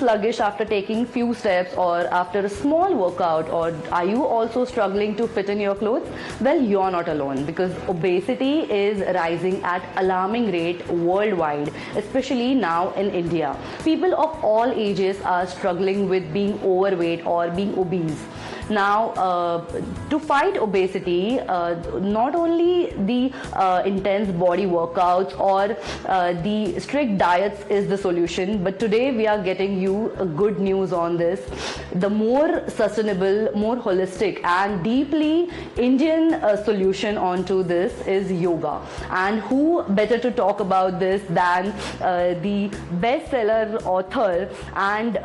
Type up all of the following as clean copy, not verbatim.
sluggish after taking few steps or after a small workout, or are you also struggling to fit in your clothes? Well, you're not alone, because obesity is rising at alarming rate worldwide, especially now in India. People of all ages are struggling with being overweight or being obese. Now, to fight obesity, not only the intense body workouts or the strict diets is the solution, but today we are getting you good news on this. The more sustainable, more holistic and deeply Indian solution onto this is yoga. And who better to talk about this than the bestseller author and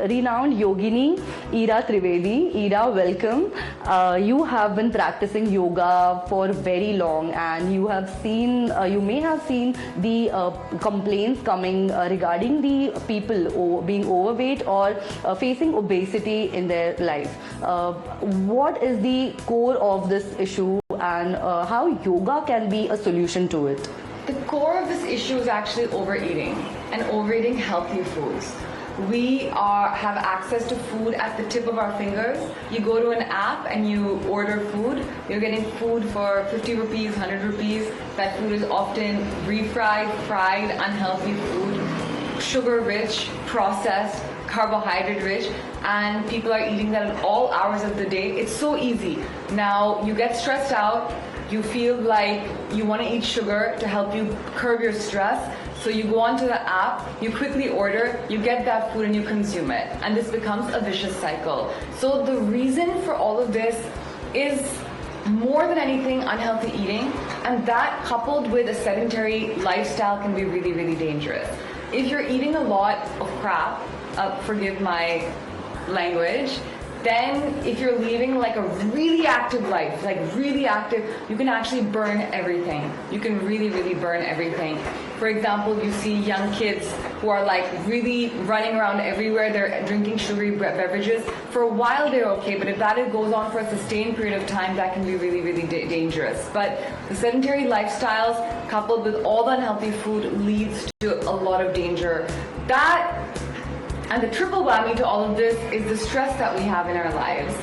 renowned Yogini Ira Trivedi. Ira, welcome. You have been practicing yoga for very long, and you have seen, you may have seen the complaints coming regarding the people being overweight or facing obesity in their life. What is the core of this issue, and how yoga can be a solution to it? The core of this issue is actually overeating, and overeating healthy foods. We have access to food at the tip of our fingers. You go to an app and you order food. You're getting food for 50 rupees, 100 rupees. That food is often refried, fried, unhealthy food, sugar-rich, processed, carbohydrate-rich, and people are eating that at all hours of the day. It's so easy. Now, you get stressed out. You feel like you want to eat sugar to help you curb your stress. So you go onto the app, you quickly order, you get that food and you consume it. And this becomes a vicious cycle. So the reason for all of this is more than anything unhealthy eating, and that coupled with a sedentary lifestyle can be really, really dangerous. If you're eating a lot of crap, forgive my language, then if you're leading like a really active life, like really active, you can actually burn everything. You can really, really burn everything. For example, you see young kids who are like really running around everywhere, they're drinking sugary beverages. For a while they're okay, but if that goes on for a sustained period of time, that can be really, really dangerous. But the sedentary lifestyles coupled with all the unhealthy food leads to a lot of danger. And the triple whammy to all of this is the stress that we have in our lives.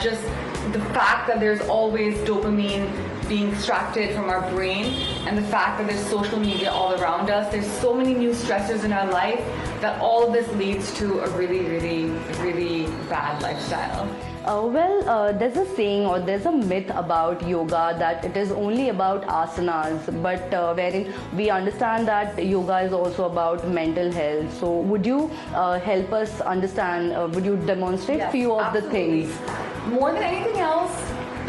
Just the fact that there's always dopamine being extracted from our brain, and the fact that there's social media all around us. There's so many new stressors in our life that all of this leads to a really, really, really bad lifestyle. There's a saying or there's a myth about yoga that it is only about asanas, but wherein we understand that yoga is also about mental health. So would you help us understand, would you demonstrate few of the things? More than anything else,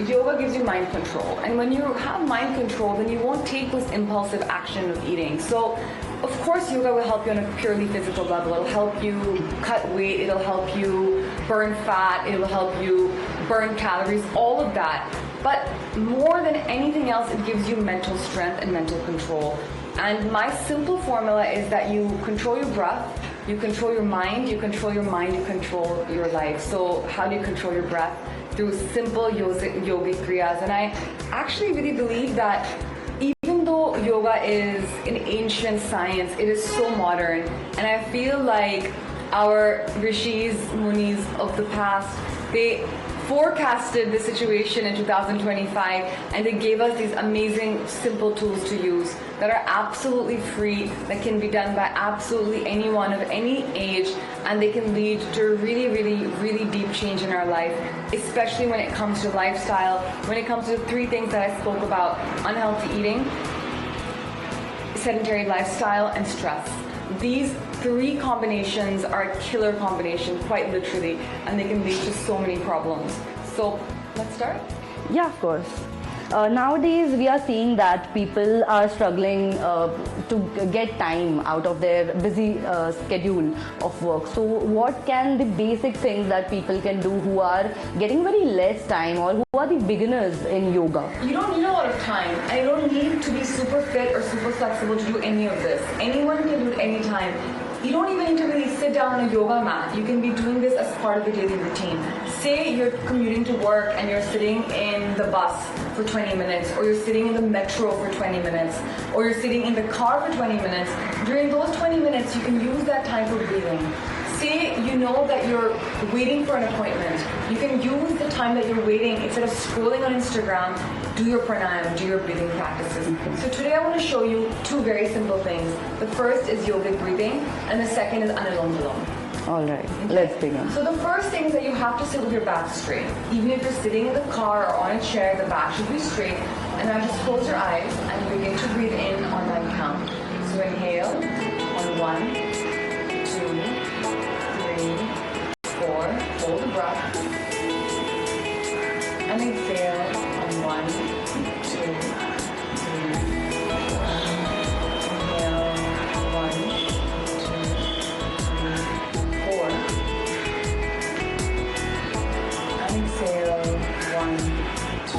yoga gives you mind control. And when you have mind control, then you won't take this impulsive action of eating. So of course, yoga will help you on a purely physical level. It'll help you cut weight, it'll help you burn fat, it'll help you burn calories, all of that. But more than anything else, it gives you mental strength and mental control. And my simple formula is that you control your breath, you control your mind, you control your mind, you control your life. So how do you control your breath? Through simple yogic kriyas. And I actually really believe that even though yoga is an ancient science, it is so modern. And I feel like our rishis, munis of the past, they forecasted the situation in 2025, and they gave us these amazing simple tools to use that are absolutely free, that can be done by absolutely anyone of any age, and they can lead to a really, really, really deep change in our life, especially when it comes to lifestyle, when it comes to the three things that I spoke about: unhealthy eating, sedentary lifestyle, and stress. These three combinations are a killer combination, quite literally, and they can lead to so many problems. So let's start? Yeah, of course. Nowadays, we are seeing that people are struggling to get time out of their busy schedule of work. So what can the basic things that people can do who are getting very less time, or who are the beginners in yoga? You don't need a lot of time, and you don't need to be super fit or super flexible to do any of this. Anyone can do it anytime. You don't even need to really sit down on a yoga mat. You can be doing this as part of the daily routine. Say you're commuting to work and you're sitting in the bus for 20 minutes, or you're sitting in the metro for 20 minutes, or you're sitting in the car for 20 minutes. During those 20 minutes, you can use that time for breathing. Say know that you're waiting for an appointment, you can use the time that you're waiting, instead of scrolling on Instagram, do your pranayama, do your breathing practices. So today I want to show you two very simple things. The first is yogic breathing, and the second is anulom vilom. All right, let's begin. So the first thing is that you have to sit with your back straight. Even if you're sitting in the car or on a chair, the back should be straight. And now just close your eyes and begin to breathe in on my count. So inhale on 1, 2, 3, 4. Hold the breath. And exhale on 1, 2, 3, 4. Inhale 1, 2, 3, 4. And exhale 1, 2,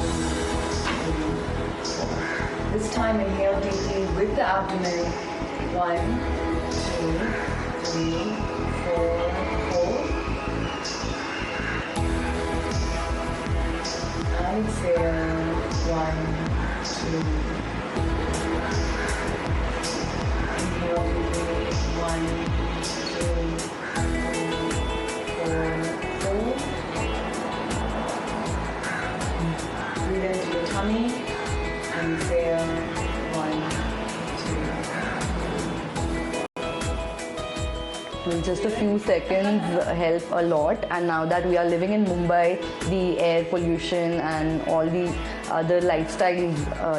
3, 4. This time inhale deeply with the abdomen. 1, 2, 3, 4. Hold. And exhale. 1, 2. Inhale deeply. 1, 2, 3, 4. Hold. Breathe into your tummy. And exhale. 1, 2. Well, just a few seconds help a lot, and now that we are living in Mumbai, the air pollution and all the other lifestyles,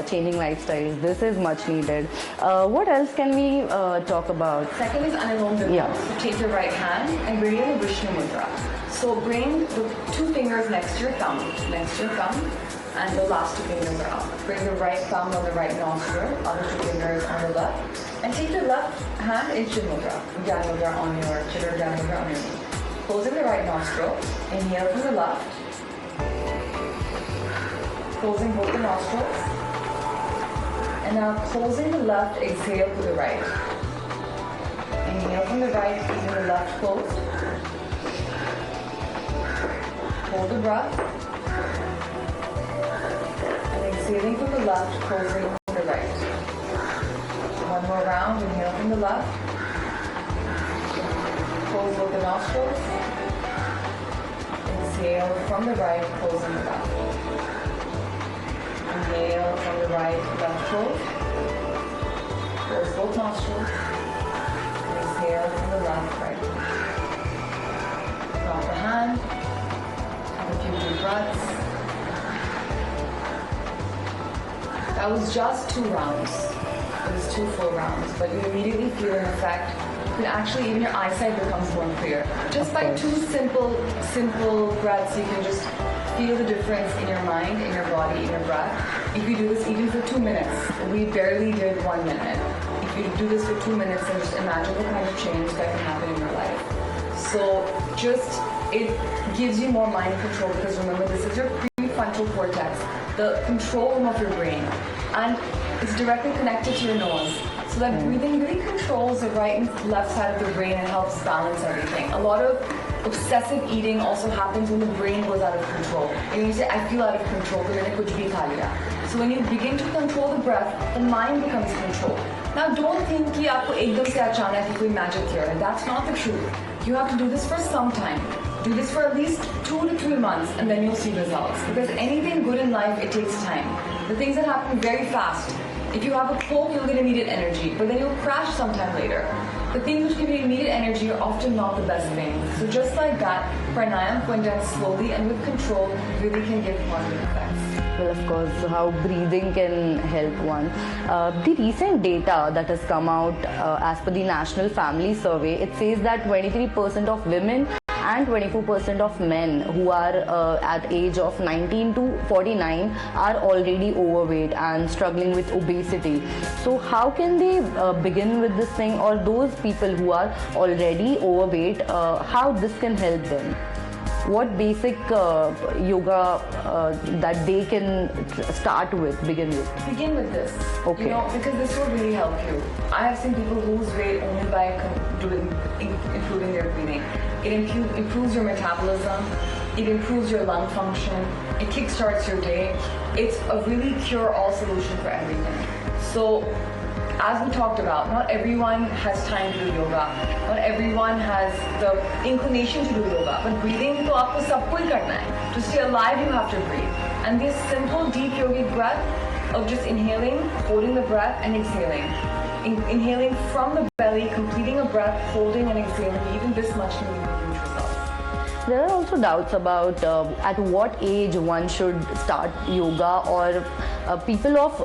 changing lifestyles, this is much needed. What else can we talk about? Second is anulom vilom. Yeah. So take your right hand and bring it in the Vishnu mudra. So bring the two fingers next to your thumb, and the last two fingers are up. Bring the right thumb on the right nostril, other two fingers on the left, and take your left hand in Chitta mudra, Jnana mudra on your Chitta Jnana mudra on your knee. Closing the right nostril, inhale from the left, closing both the nostrils, and now closing the left, exhale to the right. Inhale from the right, keeping the left closed. Hold the breath. Exhaling from the left, closing from the right. One more round, inhale from the left. Close both the nostrils. Exhale from the right, closing the left. Inhale from the right, left close. Close both nostrils. Exhale from the left, right. Drop the hand. Have a few deep breaths. That was just 2 rounds. It was 2 full rounds, but you immediately feel an effect. You can actually, even your eyesight becomes more clear. Just by 2 simple breaths, you can just feel the difference in your mind, in your body, in your breath. If you do this even for 2 minutes, we barely did 1 minute. If you do this for 2 minutes, then just imagine the kind of change that can happen in your life. So it gives you more mind control, because remember, this is your prefrontal cortex, the control room of your brain, and it's directly connected to your nose. So that breathing really controls the right and left side of the brain and helps balance everything. A lot of obsessive eating also happens when the brain goes out of control. And you say, I feel out of control, तो मैंने कुछ भी खा लिया. So when you begin to control the breath, the mind becomes controlled. Now don't think कि आपको एकदम से अचानक ही कोई magic cure है. That's not the truth. You have to do this for some time. Do this for at least 2 to 3 months, and then you'll see results. Because anything good in life, it takes time. The things that happen very fast. If you have a cold, you'll get immediate energy, but then you'll crash sometime later. The things which give you immediate energy are often not the best things. So just like that, pranayama, when done slowly and with control, really can give positive effects. Well, of course, how breathing can help one. The recent data that has come out as per the National Family Survey, it says that 23% of women and 24% of men who are at age of 19 to 49 are already overweight and struggling with obesity. So how can they begin with this thing, or those people who are already overweight, how this can help them? What basic yoga that they can start with, begin with? Begin with this. Okay. You know, because this will really help you. I have seen people lose weight only by improving their breathing. It improves your metabolism. It improves your lung function. It kickstarts your day. It's a really cure-all solution for everything. So as we talked about, not everyone has time to do yoga. Not everyone has the inclination to do yoga. But breathing, to aapko sab kuch karna hai. To stay alive, you have to breathe. And this simple, deep yogic breath of just inhaling, holding the breath, and exhaling. Inhaling from the belly, completing a breath, holding and exhaling. Even this much can give you huge results. There are also doubts about at what age one should start yoga, or people of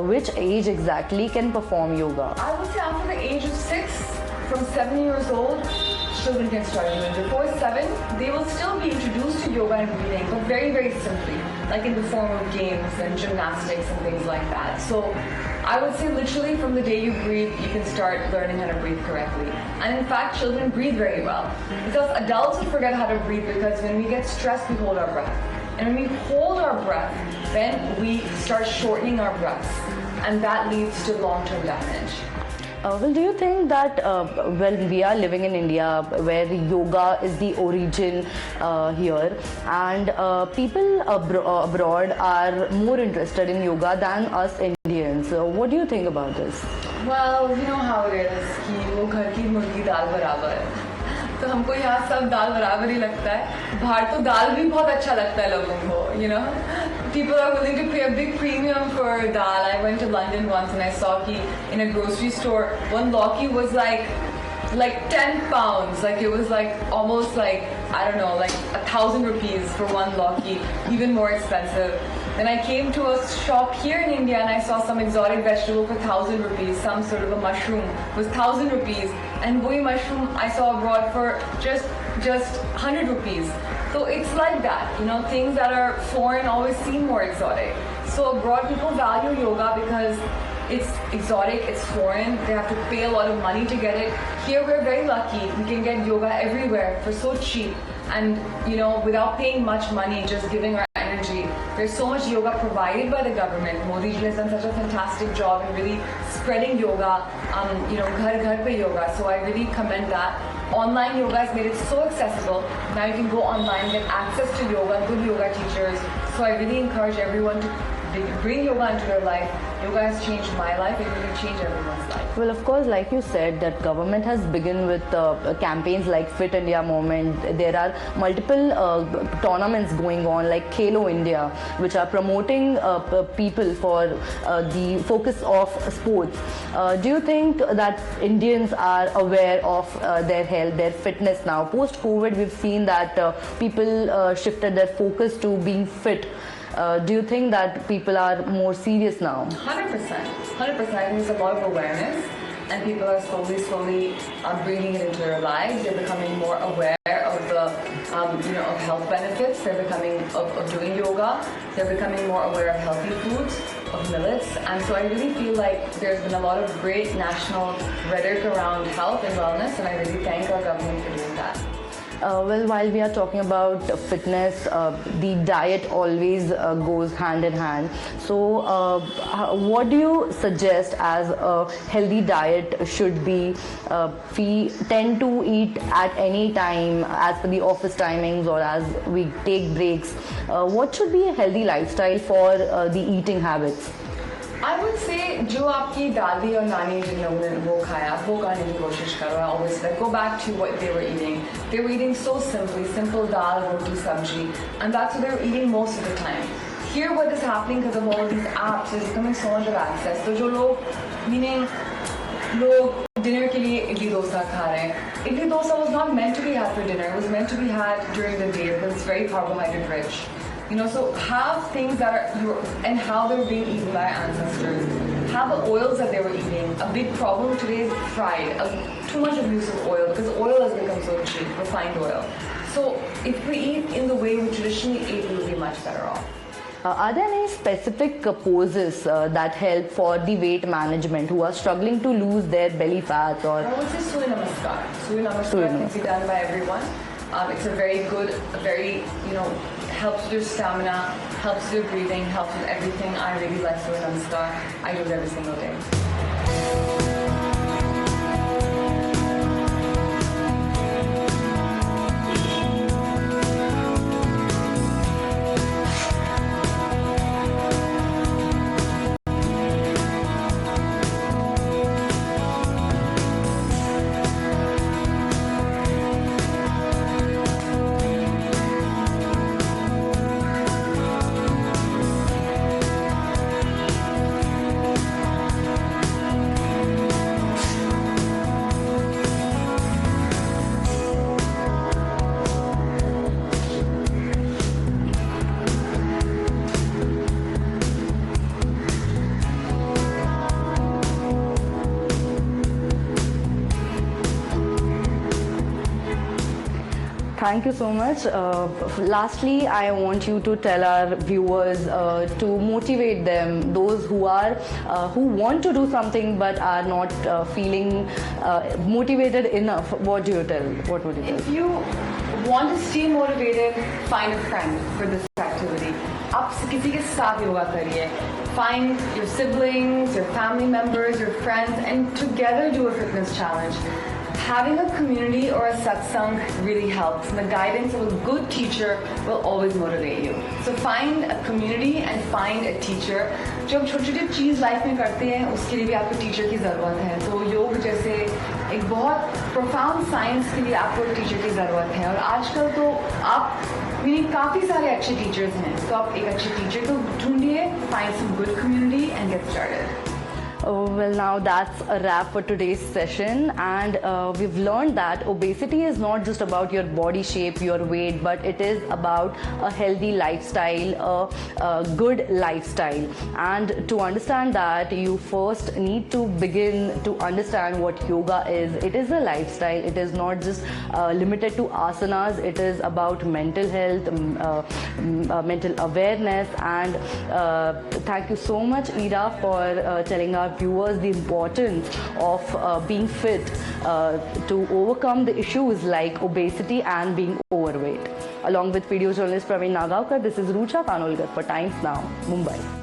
which age exactly can perform yoga. I would say after the age of 6, from 7 years old, children can start doing it. Before 7, they will still be introduced to yoga and breathing, but very, very simply, like in the form of games and gymnastics and things like that. So I would say literally from the day you breathe, you can start learning how to breathe correctly. And in fact, children breathe very well. Because adults will forget how to breathe because when we get stressed, we hold our breath. And when we hold our breath, then we start shortening our breaths. And that leads to long-term damage. Well, do you think that we are living in India where yoga is the origin here, and people abroad are more interested in yoga than us Indians? What do you think about this? Well, you know how it is कि वो घर की मुर्गी दाल बराबर तो हमको यहाँ सब दाल बराबर ही लगता है बाहर तो दाल भी बहुत अच्छा लगता है लोगों को you know people are willing to pay a big premium for dal. I went to London once and I saw ki in a grocery store one lauki was like 10 pounds, like it was like almost like I don't know, like 1,000 rupees for one lauki, even more expensive. Then I came to a shop here in India and I saw some exotic vegetable for 1,000 rupees, some sort of a mushroom was 1,000 rupees, and boi mushroom I saw abroad for just 100 rupees. So it's like that, you know, things that are foreign always seem more exotic. So abroad people value yoga because it's exotic, it's foreign, they have to pay a lot of money to get it. Here we're very lucky, we can get yoga everywhere for so cheap and, you know, without paying much money, just giving our energy. There's so much yoga provided by the government. Modi ji has done such a fantastic job in really spreading yoga, you know, ghar pe yoga. So I really commend that. Online yoga has made it so accessible. Now you can go online and get access to yoga, good yoga teachers. So I really encourage everyone to bring yoga into their life. Yoga has changed my life, it really changed everyone's life. Well, of course, like you said, that government has begun with campaigns like Fit India movement. There are multiple tournaments going on like Khelo India, which are promoting people for the focus of sports. Do you think that Indians are aware of their health, their fitness now? Post-COVID, we've seen that people shifted their focus to being fit. Do you think that people are more serious now? 100%. 100%. I think there's a lot of awareness and people are slowly bringing it into their lives. They're becoming more aware of the, you know, of health benefits. They're becoming, of doing yoga. They're becoming more aware of healthy foods, of millets. And so I really feel like there's been a lot of great national rhetoric around health and wellness, and I really thank our government for doing that. Well, while we are talking about fitness, the diet always goes hand in hand. So, what do you suggest as a healthy diet should be? We tend to eat at any time as per the office timings or as we take breaks. What should be a healthy lifestyle for the eating habits? I would say जो आपकी दादी और नानी जिन लोगों ने वो खाया वो खाने की कोशिश करो. I always say go back to what they were eating. They were eating so simply, simple dal, roti, sabji, and that's what they were eating most of the time. Here what is happening because of all of these apps is becoming so much of access. So जो लोग, meaning लोग dinner के लिए idli dosa खा रहे हैं. Idli dosa was not meant to be had for dinner. It was meant to be had during the day because it's very carbohydrate rich. You know, so have things that are and how they were being eaten by our ancestors. Have the oils that they were eating. A big problem today is fried. Too much abuse of oil because oil has become so cheap, refined oil. So if we eat in the way we traditionally ate, we would be much better off. Are there any specific poses that help for the weight management who are struggling to lose their belly fat? Or I would say Surya Namaskar. Surya Namaskar can be done by everyone. It's a very good, very, you know, helps with your stamina, helps with your breathing, helps with everything. I really like Surya Namaskar. I do it every single day. Thank you so much. Lastly, I want you to tell our viewers to motivate them, those who are who want to do something but are not feeling motivated enough. What do you tell? What would you tell? If you want to stay motivated, find a friend for this activity. आप किसी के साथ योगा करिए. Find your siblings, your family members, your friends, and together do a fitness challenge. Having a community or a satsang really helps, and the guidance of a good teacher will always motivate you. So find a community and find a teacher. जो हम छोटी-छोटी चीज़ life में करते हैं, उसके लिए भी आपको टीचर की ज़रूरत है. तो योग जैसे एक बहुत profound science के लिए आपको एक टीचर की ज़रूरत है. और आजकल तो आप काफ़ी सारे अच्छे टीचर्स हैं, तो आप एक अच्छे टीचर को ढूंढिए, find some good community and get started. Oh, well, now that's a wrap for today's session, and we've learned that obesity is not just about your body shape, your weight, but it is about a healthy lifestyle, a good lifestyle. And to understand that, you first need to begin to understand what yoga is. It is a lifestyle. It is not just limited to asanas. It is about mental health, mental awareness, and thank you so much, Ira, for telling our viewers the importance of being fit to overcome the issues like obesity and being overweight. Along with video journalist Praveen Nagaonkar, this is Rucha Kanolkar for Times Now, Mumbai.